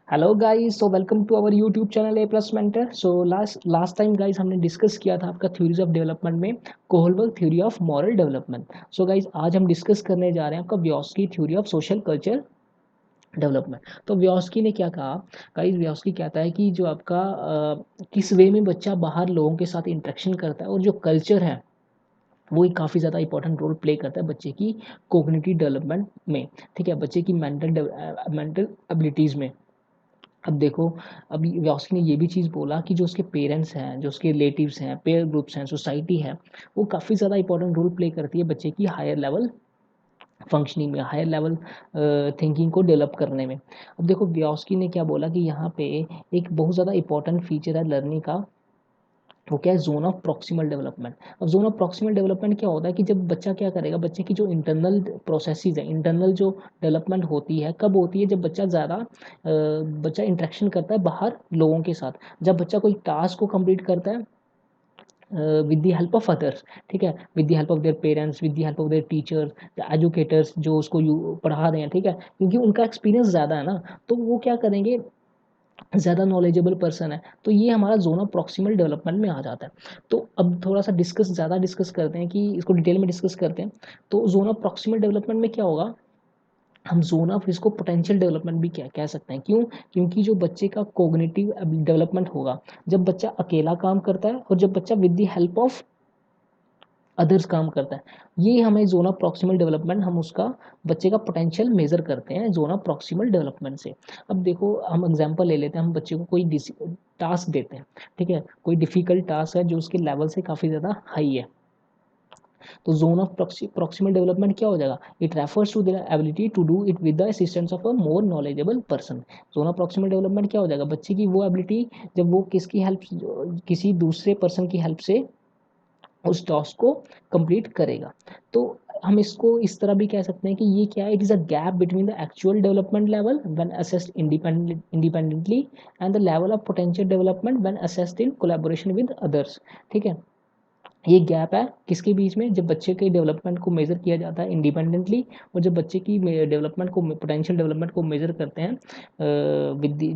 Hello guys, so welcome to our YouTube channel A plus mentor. So last time guys हमने discuss किया था आपका theories of development में Kohlberg theory of moral development. So guys आज हम discuss करने जा रहे हैं आपका Vygotsky theory of social culture development. तो व्योस्की ने क्या कहा गाइस? व्योस्की कहता है कि जो आपका किस वे में बच्चा बाहर लोगों के साथ इंटरेक्शन करता है और जो कल्चर है वो एक काफ़ी ज़्यादा इंपॉर्टेंट रोल प्ले करता है बच्चे की कोग्निटिव डेवलपमेंट में। ठीक है, बच्चे की मेंटल एबिलिटीज़ में। अब देखो, अभी व्यास ने ये भी चीज़ बोला कि जो उसके पेरेंट्स हैं, जो उसके रिलेटिव्स हैं, पेयर ग्रुप्स हैं, सोसाइटी है, वो काफ़ी ज़्यादा इंपॉर्टेंट रोल प्ले करती है बच्चे की हायर लेवल फंक्शनिंग में, हायर लेवल थिंकिंग को डेवलप करने में। अब देखो व्यास्की ने क्या बोला कि यहाँ पे एक बहुत ज़्यादा इंपॉर्टेंट फीचर है लर्निंग का, वो क्या है? Zone of proximal development. अब जोन ऑफ प्रॉक्सिमल डेवलपमेंट क्या होता है कि जब बच्चा क्या करेगा, बच्चे की जो इंटरनल प्रोसेसेस है, इंटरनल जो डेवलपमेंट होती है, कब होती है? जब बच्चा इंटरेक्शन करता है बाहर लोगों के साथ, जब बच्चा कोई टास्क को कंप्लीट करता है with the help of others. ठीक है, with the help of their parents, with the help of their teachers, educators जो उसको पढ़ा रहे हैं। ठीक है, क्योंकि उनका एक्सपीरियंस ज़्यादा है ना, तो वो क्या करेंगे? ज़्यादा नॉलेजेबल पर्सन है, तो ये हमारा जोन ऑफ प्रॉक्सिमल डेवलपमेंट में आ जाता है। तो अब थोड़ा सा ज़्यादा डिस्कस करते हैं कि इसको डिटेल में डिस्कस करते हैं। तो जोन ऑफ प्रॉक्सिमल डेवलपमेंट में क्या होगा? हम जोन ऑफ इसको पोटेंशियल डेवलपमेंट भी क्या कह सकते हैं। क्यों? क्योंकि जो बच्चे का कोग्निटिव डेवलपमेंट होगा जब बच्चा अकेला काम करता है और जब बच्चा with the help of others काम करता है, ये हमें जोन ऑफ प्रॉक्सिमल डेवलपमेंट, हम उसका बच्चे का पोटेंशियल मेजर करते हैं जोन ऑफ प्रॉक्सिमल डेवलपमेंट से। अब देखो हम एग्जांपल ले लेते हैं, हम बच्चे को कोई टास्क देते हैं। ठीक है, कोई डिफिकल्ट टास्क है जो उसके लेवल से काफ़ी ज़्यादा हाई है, तो जोन ऑफ प्रॉक्सिमल डेवलपमेंट क्या हो जाएगा? It refers to the ability to do it with the assistance of a more knowledgeable person. Zone of proximal development क्या हो जाएगा? बच्चे की वो एबिलिटी जब वो किसी दूसरे पर्सन की हेल्प से उस टास्क को कंप्लीट करेगा। तो हम इसको इस तरह भी कह सकते हैं कि ये क्या है? It is a gap between the actual development level when assessed independently and the level of potential development when assessed in collaboration with others. ठीक है, ये गैप है किसके बीच में? जब बच्चे के डेवलपमेंट को मेजर किया जाता है इंडिपेंडेंटली, और जब बच्चे की डेवलपमेंट को, पोटेंशियल डेवलपमेंट को मेजर करते हैं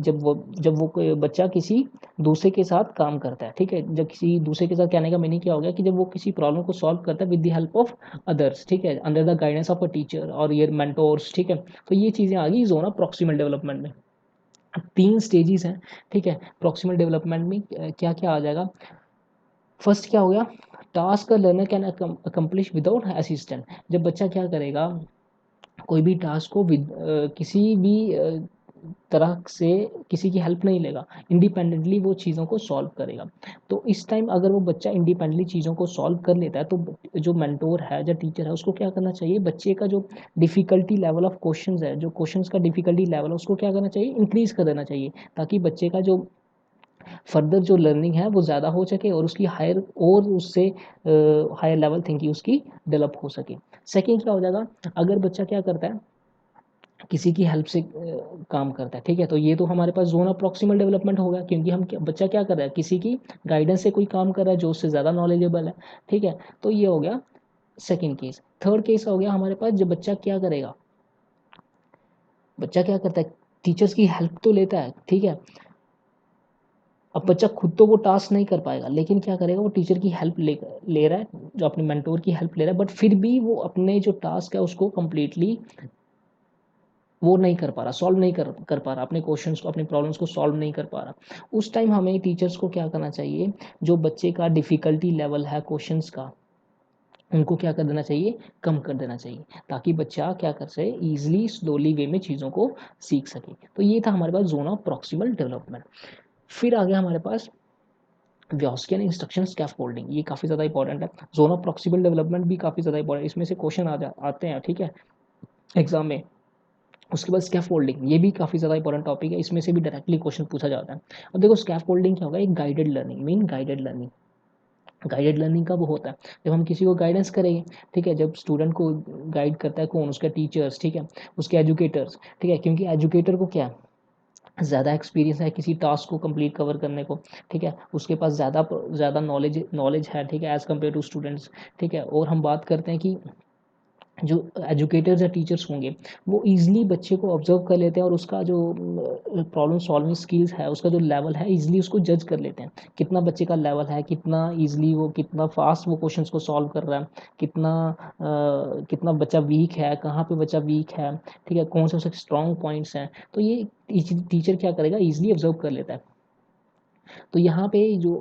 जब वो कोई बच्चा किसी दूसरे के साथ काम करता है। ठीक है, जब किसी दूसरे के साथ कहने का मीनिंग क्या हो गया कि जब वो किसी प्रॉब्लम को सॉल्व करता है with the help of others. ठीक है, under the guidance of a teacher और ये मेंटोर्स। ठीक है, तो ये चीज़ें आ गई जोन ऑफ प्रॉक्सिमल डेवलपमेंट में। अब 3 स्टेजेस हैं। ठीक है, प्रॉक्सिमल डेवलपमेंट में क्या क्या आ जाएगा? फर्स्ट क्या हो गया? Task learner can accomplish without assistant. जब बच्चा क्या करेगा, कोई भी टास्क को किसी भी तरह से किसी की हेल्प नहीं लेगा, इंडिपेंडेंटली वो चीज़ों को सॉल्व करेगा। तो इस टाइम अगर वो बच्चा इंडिपेंडेंटली चीज़ों को सॉल्व कर लेता है, तो जो मेंटोर है, जो टीचर है, उसको क्या करना चाहिए? बच्चे का जो डिफ़िकल्टी लेवल ऑफ क्वेश्चंस है, जो क्वेश्चंस का डिफ़िकल्टी लेवल है, उसको क्या करना चाहिए? इंक्रीज़ कर देना चाहिए, ताकि बच्चे का जो फर्दर जो लर्निंग है वो ज़्यादा हो सके और उसकी और उससे हायर लेवल थिंकिंग उसकी डेवलप हो सके। सेकेंड क्या हो जाएगा? अगर बच्चा क्या करता है, किसी की हेल्प से काम करता है। ठीक है, तो ये तो हमारे पास जोन ऑफ प्रॉक्सिमल डेवलपमेंट होगा, क्योंकि बच्चा क्या कर रहा है? किसी की गाइडेंस से कोई काम कर रहा है जो उससे ज़्यादा नॉलेजेबल है। ठीक है, तो ये हो गया सेकेंड केस। थर्ड केस हो गया हमारे पास, जब बच्चा क्या करेगा, बच्चा क्या करता है? टीचर्स की हेल्प तो लेता है। ठीक है, अब बच्चा खुद तो वो टास्क नहीं कर पाएगा, लेकिन क्या करेगा? वो टीचर की हेल्प ले रहा है, जो अपने मेंटोर की हेल्प ले रहा है, बट फिर भी वो अपने जो टास्क है उसको कंप्लीटली वो नहीं कर पा रहा, सॉल्व नहीं कर पा रहा, अपने क्वेश्चंस को, अपनी प्रॉब्लम्स को सॉल्व नहीं कर पा रहा। उस टाइम हमें टीचर्स को क्या करना चाहिए? जो बच्चे का डिफ़िकल्टी लेवल है क्वेश्चंस का, उनको क्या कर देना चाहिए? कम कर देना चाहिए, ताकि बच्चा क्या कर सके? ईजिली स्लोली वे में चीज़ों को सीख सके। तो ये था हमारे पास जोन ऑफ प्रॉक्सिमल डेवलपमेंट। फिर आ गया हमारे पास व्यास्कियन इंस्ट्रक्शन स्कैफोल्डिंग। ये काफ़ी ज़्यादा इंपॉर्टेंट है। जोन ऑफ प्रॉक्सिमल डेवलपमेंट भी काफ़ी ज़्यादा इंपॉर्टेंट है, इसमें से क्वेश्चन आते हैं। ठीक है, एग्जाम में। उसके बाद स्कैफोल्डिंग, ये भी काफ़ी ज़्यादा इंपॉर्टेंट टॉपिक है, इसमें से भी डायरेक्टली क्वेश्चन पूछा जाता है। अब देखो स्कैफोल्डिंग क्या होगा? एक guided learning, mean guided learning. Guided learning कब होता है? जब हम किसी को गाइडेंस करेंगे। ठीक है, जब स्टूडेंट को गाइड करता है कौन? उसके टीचर्स। ठीक है, उसके एजुकेटर्स। ठीक है, क्योंकि एजुकेटर को क्या ज़्यादा एक्सपीरियंस है किसी टास्क को कंप्लीट कवर करने को। ठीक है, उसके पास ज़्यादा नॉलेज है। ठीक है, एज़ कम्पेयर टू स्टूडेंट्स। ठीक है, और हम बात करते हैं कि जो एजुकेटर्स या टीचर्स होंगे वो ईज़िली बच्चे को ऑब्जर्व कर लेते हैं और उसका जो प्रॉब्लम सॉल्विंग स्किल्स है, उसका जो लेवल है, ईज़िली उसको जज कर लेते हैं। कितना बच्चे का लेवल है, कितना ईज़िली वो, कितना फास्ट वो क्वेश्चंस को सॉल्व कर रहा है, कितना बच्चा वीक है, कहाँ पे बच्चा वीक है, ठीक है, कौन से उसके स्ट्रॉन्ग पॉइंट्स हैं। तो ये टीचर क्या करेगा, ईज़िली ऑब्जर्व कर लेता है। तो यहाँ पे जो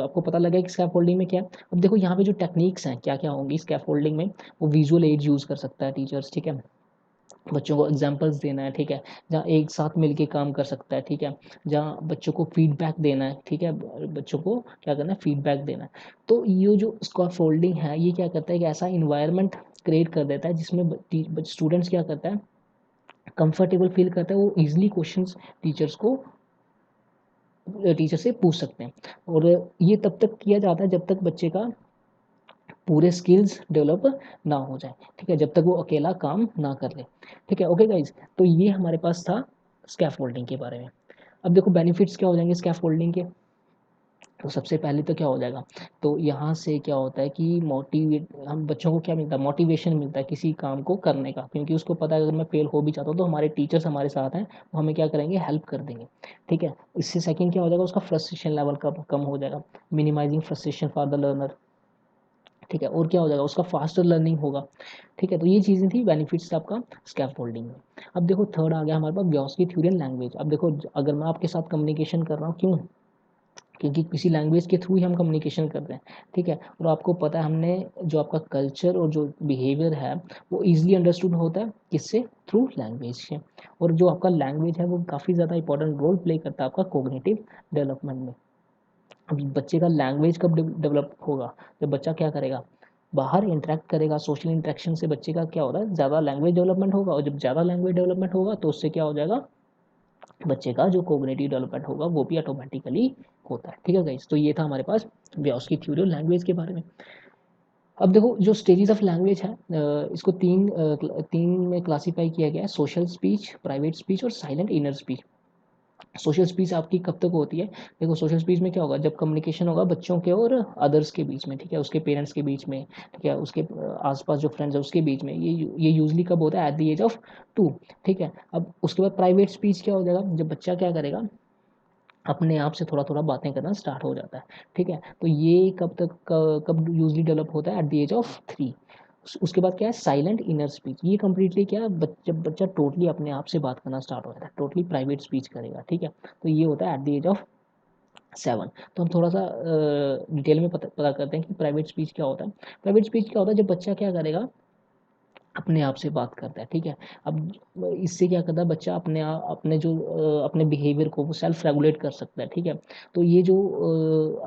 आपको पता लगा कि स्कैफोल्डिंग में क्या है। अब देखो यहाँ पे जो टेक्निक्स हैं क्या क्या होंगी स्कैफोल्डिंग में, वो विजुअल एड यूज़ कर सकता है टीचर्स, ठीक है, बच्चों को एग्जांपल्स देना है, ठीक है, जहाँ एक साथ मिलके काम कर सकता है, ठीक है, जहाँ बच्चों को फीडबैक देना है, ठीक है, बच्चों को क्या करना है, फीडबैक देना है। तो ये जो स्कैफोल्डिंग है ये क्या करता है कि ऐसा इन्वायरमेंट क्रिएट कर देता है जिसमें स्टूडेंट्स क्या करता है, कंफर्टेबल फील करता है, वो ईजिली क्वेश्चंस टीचर्स को टीचर से पूछ सकते हैं। और ये तब तक किया जाता है जब तक बच्चे का पूरे स्किल्स डेवलप ना हो जाए, ठीक है, जब तक वो अकेला काम ना कर ले, ठीक है। ओके गाइज, तो ये हमारे पास था स्कैफोल्डिंग के बारे में। अब देखो बेनिफिट्स क्या हो जाएंगे स्कैफोल्डिंग के। तो सबसे पहले तो क्या हो जाएगा, तो यहाँ से क्या होता है कि मोटिवेट, हम बच्चों को क्या मिलता है, मोटिवेशन मिलता है किसी काम को करने का, क्योंकि उसको पता है अगर मैं फेल हो भी चाहता हूँ तो हमारे टीचर्स हमारे साथ हैं, वो हमें क्या करेंगे, हेल्प कर देंगे, ठीक है। इससे सेकंड क्या हो जाएगा, उसका फ्रस्ट्रेशन लेवल कम हो जाएगा, minimising frustration for the learner, ठीक है। और क्या हो जाएगा, उसका फास्टर लर्निंग होगा, ठीक है। तो ये चीज़ें थी बेनिफिट्स आपका स्कैफोल्डिंग में। अब देखो थर्ड आ गया हमारे पास व्यास थ्योरी एंड लैंग्वेज। अब देखो अगर मैं आपके साथ कम्युनिकेशन कर रहा हूँ, क्यों, क्योंकि किसी लैंग्वेज के थ्रू ही हम कम्युनिकेशन कर रहे हैं, ठीक है। और आपको पता है हमने जो आपका कल्चर और जो बिहेवियर है वो ईजिली अंडरस्टूड होता है किससे, थ्रू लैंग्वेज से। और जो आपका लैंग्वेज है वो काफ़ी ज़्यादा इंपॉर्टेंट रोल प्ले करता है आपका कोग्निटिव डेवलपमेंट में। अब बच्चे का लैंग्वेज कब डेवलप होगा, जब बच्चा क्या करेगा, बाहर इंटरेक्ट करेगा, सोशल इंटरेक्शन से बच्चे का क्या हो रहा है, ज़्यादा लैंग्वेज डेवलपमेंट होगा। और जब ज़्यादा लैंग्वेज डेवलपमेंट होगा तो उससे क्या हो जाएगा, बच्चे का जो कोग्निटिव डेवलपमेंट होगा वो भी ऑटोमेटिकली होता है, ठीक है गाइस। तो ये था हमारे पास व्यास थ्योरी और लैंग्वेज के बारे में। अब देखो जो स्टेजेस ऑफ लैंग्वेज है, इसको तीन में क्लासीफाई किया गया है, सोशल स्पीच, प्राइवेट स्पीच और silent inner speech. Social speech आपकी कब तक होती है, देखो सोशल स्पीच में क्या होगा, जब कम्युनिकेशन होगा बच्चों के और अदर्स के बीच में, ठीक है, उसके पेरेंट्स के बीच में, ठीक है, उसके आसपास जो फ्रेंड्स है उसके बीच में, ये यूजली कब होता है, एट द एज ऑफ 2, ठीक है। अब उसके बाद प्राइवेट स्पीच क्या हो जाएगा, जब बच्चा क्या करेगा, अपने आप से थोड़ा थोड़ा बातें करना स्टार्ट हो जाता है, ठीक है। तो ये कब यूजली डेवलप होता है, एट द एज ऑफ 3। उसके बाद क्या है, साइलेंट इनर स्पीच, ये कंप्लीटली क्या है, जब बच्चा टोटली अपने आप से बात करना स्टार्ट हो जाता है, टोटली प्राइवेट स्पीच करेगा, ठीक है। तो ये होता है एट द एज ऑफ 7। तो हम थोड़ा सा डिटेल में पता करते हैं कि प्राइवेट स्पीच क्या होता है। प्राइवेट स्पीच क्या होता है, जब बच्चा क्या करेगा, अपने आप से बात करता है, ठीक है। अब इससे क्या करता है, बच्चा अपने जो अपने बिहेवियर को वो सेल्फ रेगुलेट कर सकता है, ठीक है। तो ये जो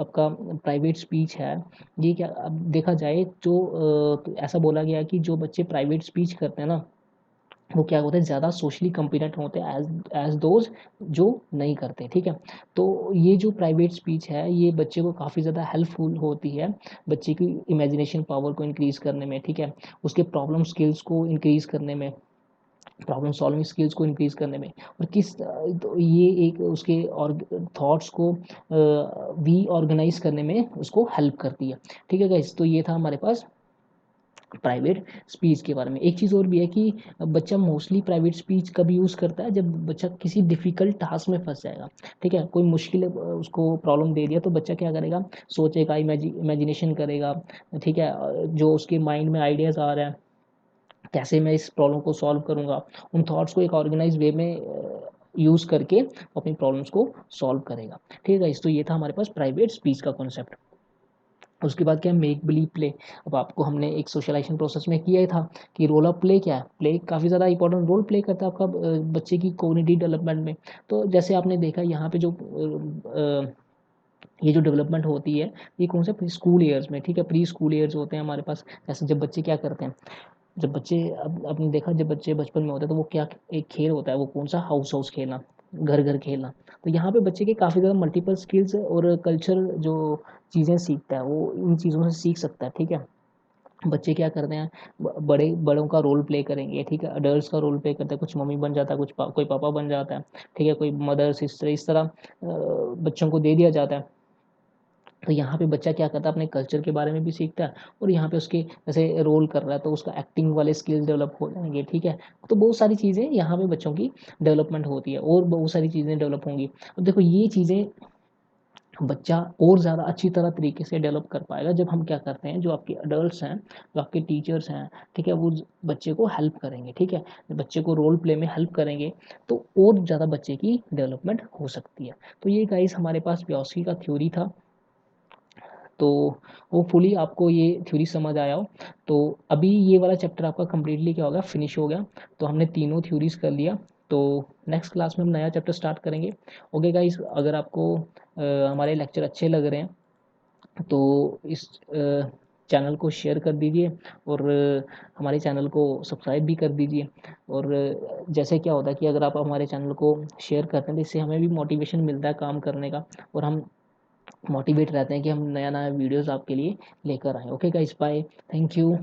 आपका प्राइवेट स्पीच है, ये क्या, अब देखा जाए तो ऐसा बोला गया है कि जो बच्चे प्राइवेट स्पीच करते हैं ना, वो क्या होता है, ज़्यादा सोशली कॉम्पिटेंट होते हैं एज एज दोज जो नहीं करते, ठीक है। तो ये जो प्राइवेट स्पीच है ये बच्चे को काफ़ी ज़्यादा हेल्पफुल होती है, बच्चे की इमेजिनेशन पावर को इंक्रीज़ करने में, ठीक है, उसके प्रॉब्लम स्किल्स को इंक्रीज़ करने में, प्रॉब्लम सॉल्विंग स्किल्स को इंक्रीज़ करने में। और तो ये एक उसके और थॉट्स को वी ऑर्गेनाइज करने में उसको हेल्प करती है, ठीक है गाइस। तो ये था हमारे पास प्राइवेट स्पीच के बारे में। एक चीज़ और भी है कि बच्चा मोस्टली प्राइवेट स्पीच कब यूज़ करता है, जब बच्चा किसी डिफ़िकल्ट टास्क में फंस जाएगा, ठीक है, कोई मुश्किल उसको प्रॉब्लम दे दिया तो बच्चा क्या करेगा, सोचेगा, इमेजिनेशन करेगा, ठीक है, जो उसके माइंड में आइडियाज़ आ रहे हैं, कैसे मैं इस प्रॉब्लम को सॉल्व करूँगा, उन थॉट्स को एक ऑर्गेनाइज वे में यूज़ करके अपनी प्रॉब्लम्स को सॉल्व करेगा, ठीक है। इस तो ये था हमारे पास प्राइवेट स्पीच का कॉन्सेप्ट। उसके बाद क्या है, मेक बिलीव प्ले। अब आपको हमने एक सोशलाइजेशन प्रोसेस में किया ही था कि रोल ऑफ प्ले क्या है, प्ले काफ़ी ज़्यादा इंपॉर्टेंट रोल प्ले करता है आपका बच्चे की कोग्निटिव डेवलपमेंट में। तो जैसे आपने देखा यहाँ पे जो ये जो डेवलपमेंट होती है ये कौन सा, प्री स्कूल ईयर्स में, ठीक है, प्री स्कूल ईयर्स होते हैं हमारे पास। जैसे जब बच्चे क्या करते हैं, जब बच्चे, अब आपने देखा जब बच्चे बचपन में होते हैं तो वो क्या, एक खेल होता है, वो कौन सा, हाउस हाउस खेलना, घर घर खेलना। तो यहाँ पे बच्चे के काफ़ी ज़्यादा मल्टीपल स्किल्स और कल्चर जो चीज़ें सीखता है वो इन चीज़ों से सीख सकता है, ठीक है। बच्चे क्या करते हैं, बड़ों का रोल प्ले करेंगे, ठीक है, अडल्ट का रोल प्ले करते हैं, कुछ मम्मी बन जाता है, कोई पापा बन जाता है, ठीक है, कोई मदर सिस्टर, इस तरह बच्चों को दे दिया जाता है तो यहाँ पे बच्चा क्या करता है, अपने कल्चर के बारे में भी सीखता है, और यहाँ पे उसके जैसे रोल कर रहा है तो उसका एक्टिंग वाले स्किल्स डेवलप हो जाएंगे, ठीक है। तो बहुत सारी चीज़ें यहाँ पे बच्चों की डेवलपमेंट होती है, और बहुत सारी चीज़ें डेवलप होंगी। अब देखो ये चीज़ें बच्चा और ज़्यादा अच्छी तरह तरीके से डेवलप कर पाएगा जब हम क्या करते हैं, जो आपके अडल्ट्स हैं, जो आपके टीचर्स हैं, ठीक है, वो बच्चे को हेल्प करेंगे, ठीक है, बच्चे को रोल प्ले में हेल्प करेंगे, तो और ज़्यादा बच्चे की डेवलपमेंट हो सकती है। तो ये गाइस हमारे पास व्यावसायिकी का थ्योरी था। तो होपफुली आपको ये थ्योरी समझ आया हो। तो अभी ये वाला चैप्टर आपका कम्प्लीटली क्या हो गया, फिनिश हो गया। तो हमने तीनों थ्योरीज कर लिया। तो नेक्स्ट क्लास में हम नया चैप्टर स्टार्ट करेंगे। ओके गाइस, अगर आपको हमारे लेक्चर अच्छे लग रहे हैं तो इस चैनल को शेयर कर दीजिए, और हमारे चैनल को सब्सक्राइब भी कर दीजिए। और जैसे क्या होता है कि अगर आप हमारे चैनल को शेयर करते हैं तो इससे हमें भी मोटिवेशन मिलता है काम करने का, और हम मोटिवेट रहते हैं कि हम नया नया वीडियोस आपके लिए लेकर आएँ। Okay guys, bye, thank you.